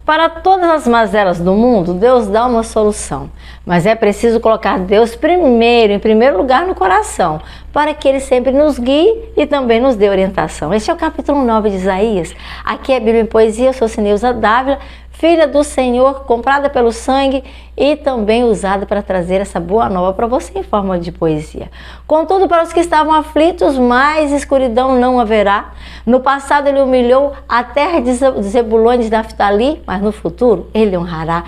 Para todas as mazelas do mundo, Deus dá uma solução. Mas é preciso colocar Deus em primeiro lugar no coração, para que Ele sempre nos guie e também nos dê orientação. Este é o capítulo 9 de Isaías. Aqui é Bíblia em Poesia, eu sou Cineuza Dávila, filha do Senhor, comprada pelo sangue e também usada para trazer essa boa nova para você em forma de poesia. Contudo, para os que estavam aflitos, mais escuridão não haverá. No passado Ele humilhou a terra de Zebulon e de Naftali, mas no futuro Ele honrará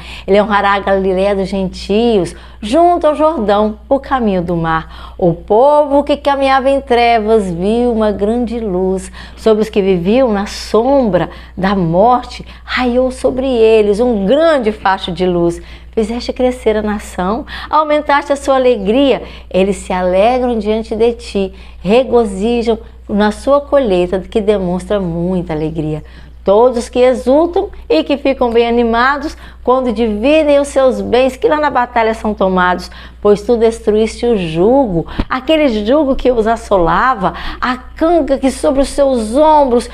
a Galileia dos gentios, junto ao Jordão, o caminho do mar. O povo que caminhava em trevas viu uma grande luz. Sobre os que viviam na sombra da morte, raiou sobre eles um grande facho de luz. Fizeste crescer a nação, aumentaste a sua alegria. Eles se alegram diante de ti, regozijam na sua colheita, que demonstra muita alegria. Todos que exultam e que ficam bem animados quando dividem os seus bens que lá na batalha são tomados, pois tu destruíste o jugo, aquele jugo que os assolava, a canga que sobre os seus ombros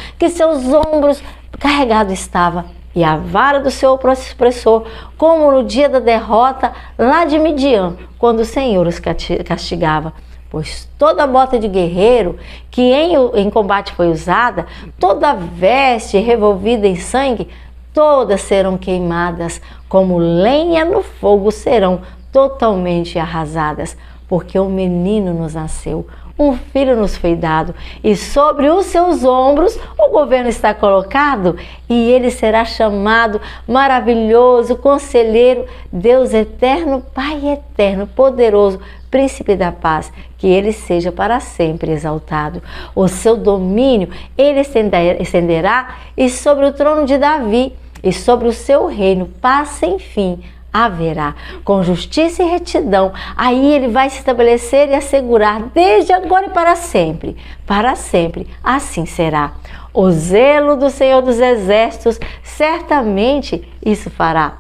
carregado estava, e a vara do seu opressor, como no dia da derrota lá de Midian, quando o Senhor os castigava. Pois toda bota de guerreiro que em combate foi usada, toda veste revolvida em sangue, todas serão queimadas, como lenha no fogo serão totalmente arrasadas, porque um menino nos nasceu, um filho nos foi dado, e sobre os seus ombros o governo está colocado, e ele será chamado Maravilhoso, Conselheiro, Deus Eterno, Pai Eterno, Poderoso, Príncipe da Paz. Que ele seja para sempre exaltado. O seu domínio ele estenderá, e sobre o trono de Davi, e sobre o seu reino, paz sem fim haverá, com justiça e retidão. Aí ele vai se estabelecer e assegurar desde agora e para sempre. Para sempre, assim será. O zelo do Senhor dos Exércitos certamente isso fará.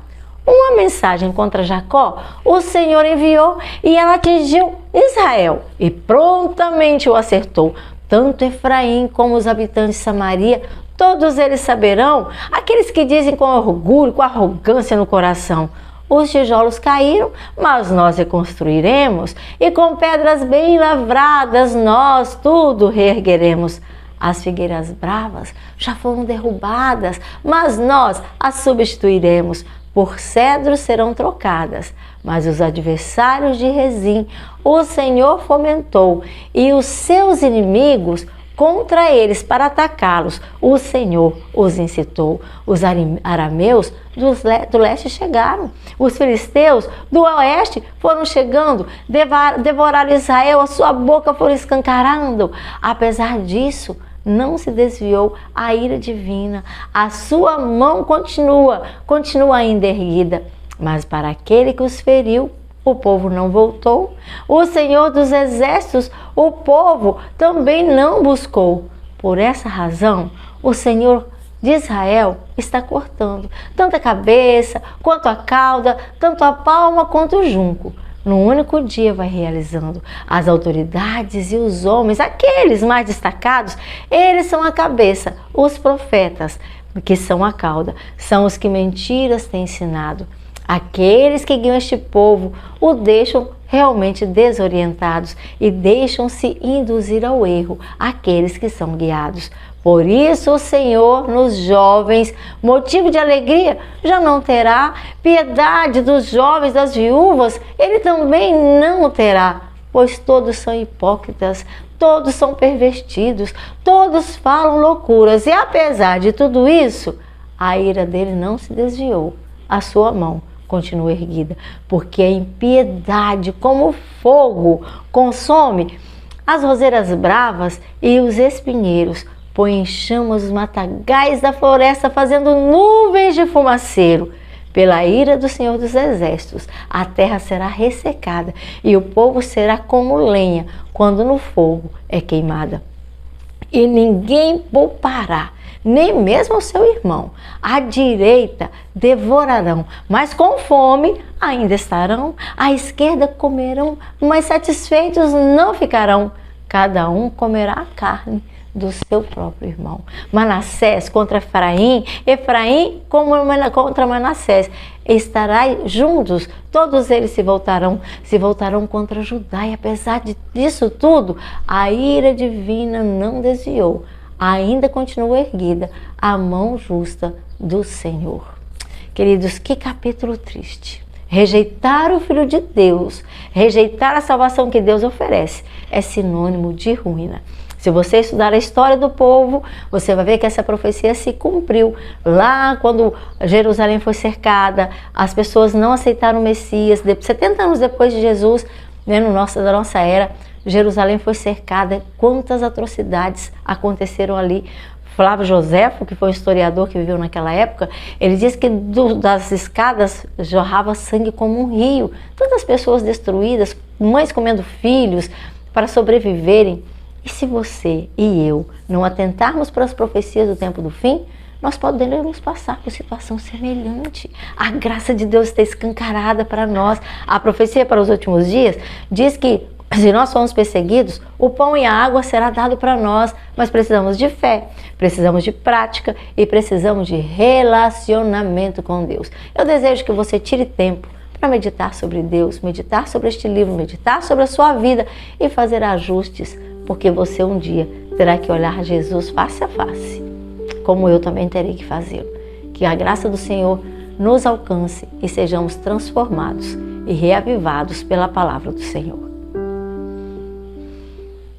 Uma mensagem contra Jacó o Senhor enviou, e ela atingiu Israel e prontamente o acertou. Tanto Efraim como os habitantes de Samaria, todos eles saberão, aqueles que dizem com orgulho, com arrogância no coração: os tijolos caíram, mas nós reconstruiremos, e com pedras bem lavradas nós tudo reergueremos. As figueiras bravas já foram derrubadas, mas nós as substituiremos. Por cedros serão trocadas, mas os adversários de Rezim o Senhor fomentou, e os seus inimigos contra eles para atacá-los o Senhor os incitou. Os arameus do leste chegaram, os filisteus do oeste foram chegando, devoraram Israel, a sua boca foram escancarando. Apesar disso, não se desviou a ira divina, a sua mão continua ainda erguida. Mas para aquele que os feriu, o povo não voltou. O Senhor dos Exércitos, o povo também não buscou. Por essa razão, o Senhor de Israel está cortando tanto a cabeça quanto a cauda, tanto a palma quanto o junco. No único dia vai realizando. As autoridades e os homens, aqueles mais destacados, eles são a cabeça. Os profetas, que são a cauda, são os que mentiras têm ensinado. Aqueles que guiam este povo o deixam realmente desorientados e deixam-se induzir ao erro aqueles que são guiados. Por isso o Senhor nos jovens, motivo de alegria, já não terá. Piedade dos jovens, das viúvas, ele também não terá. Pois todos são hipócritas, todos são pervertidos, todos falam loucuras. E apesar de tudo isso, a ira dele não se desviou, a sua mão continua erguida, porque a impiedade como fogo consome as roseiras bravas e os espinheiros, põe em chamas os matagais da floresta, fazendo nuvens de fumaceiro. Pela ira do Senhor dos Exércitos, a terra será ressecada, e o povo será como lenha quando no fogo é queimada. E ninguém poupará, nem mesmo o seu irmão. À direita devorarão, mas com fome ainda estarão. À esquerda comerão, mas satisfeitos não ficarão. Cada um comerá a carne do seu próprio irmão. Manassés contra Efraim, Efraim contra Manassés. Estarão juntos, todos eles se voltarão contra Judá. E apesar disso tudo, a ira divina não desviou, ainda continuou erguida a mão justa do Senhor. Queridos, que capítulo triste. Rejeitar o Filho de Deus, rejeitar a salvação que Deus oferece, é sinônimo de ruína. Se você estudar a história do povo, você vai ver que essa profecia se cumpriu. Lá quando Jerusalém foi cercada, as pessoas não aceitaram o Messias. 70 anos depois de Jesus, né, da nossa era, Jerusalém foi cercada. Quantas atrocidades aconteceram ali. Flávio Joséfo, que foi um historiador que viveu naquela época, ele diz que das escadas jorrava sangue como um rio. Tantas pessoas destruídas, mães comendo filhos para sobreviverem. E se você e eu não atentarmos para as profecias do tempo do fim, nós podemos passar por situação semelhante. A graça de Deus está escancarada para nós. A profecia para os últimos dias diz que se nós formos perseguidos, o pão e a água será dado para nós, mas precisamos de fé, precisamos de prática e precisamos de relacionamento com Deus. Eu desejo que você tire tempo para meditar sobre Deus, meditar sobre este livro, meditar sobre a sua vida e fazer ajustes, porque você um dia terá que olhar Jesus face a face, como eu também terei que fazê-lo. Que a graça do Senhor nos alcance e sejamos transformados e reavivados pela palavra do Senhor.